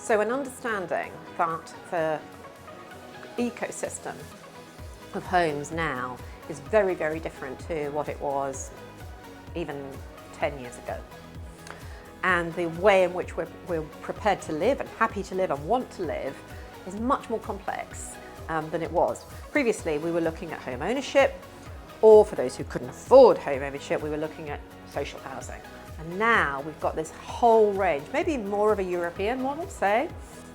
So an understanding that the ecosystem of homes now is very, very different to what it was even 10 years ago. And the way in which we're prepared to live and happy to live and want to live is much more complex than it was. Previously, we were looking at home ownership, or for those who couldn't afford home ownership, we were looking at social housing. And now we've got this whole range, maybe more of a European model, say,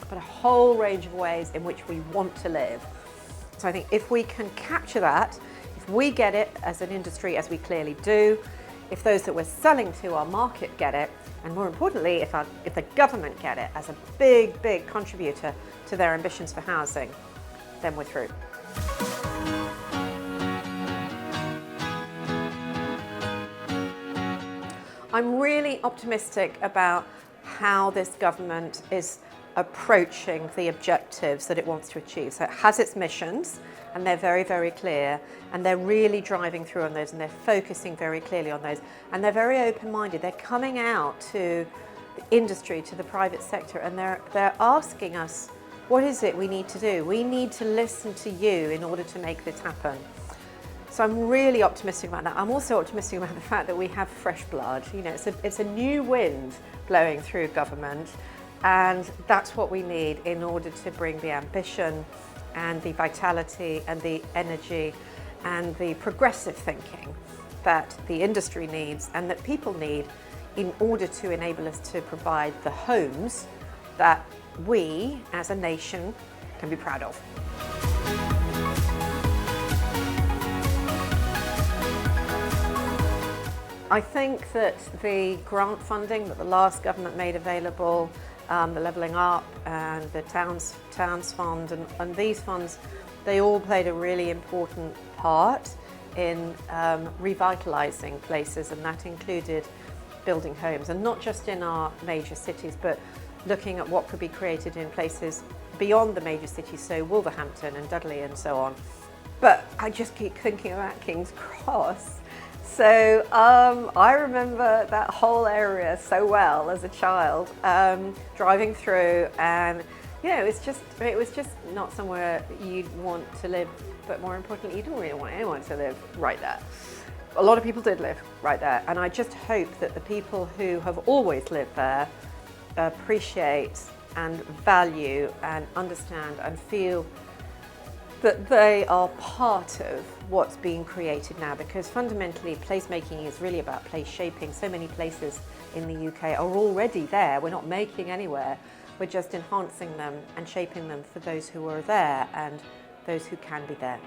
but a whole range of ways in which we want to live. So I think if we can capture that, if we get it as an industry, as we clearly do, if those that we're selling to our market get it, and more importantly, if the government get it as a big, big contributor to their ambitions for housing, then we're through. I'm really optimistic about how this government is approaching the objectives that it wants to achieve. So it has its missions, and they're very, very clear, and they're really driving through on those, and they're focusing very clearly on those, and they're very open-minded. They're coming out to the industry, to the private sector, and they're asking us, what is it we need to do? We need to listen to you in order to make this happen. So I'm really optimistic about that. I'm also optimistic about the fact that we have fresh blood. You know, it's a new wind blowing through government, and that's what we need in order to bring the ambition and the vitality and the energy and the progressive thinking that the industry needs and that people need in order to enable us to provide the homes that we as a nation can be proud of. I think that the grant funding that the last government made available, the Levelling Up and the Towns Fund and these funds, they all played a really important part in revitalising places, and that included building homes, and not just in our major cities, but looking at what could be created in places beyond the major cities, so Wolverhampton and Dudley and so on. But I just keep thinking about King's Cross. So I remember that whole area so well as a child, driving through, and you know, it was just not somewhere you'd want to live, but more importantly, you didn't really want anyone to live right there. A lot of people did live right there, and I just hope that the people who have always lived there appreciate and value and understand and feel that they are part of what's being created now, because fundamentally placemaking is really about place shaping. So many places in the UK are already there. We're not making anywhere, we're just enhancing them and shaping them for those who are there and those who can be there.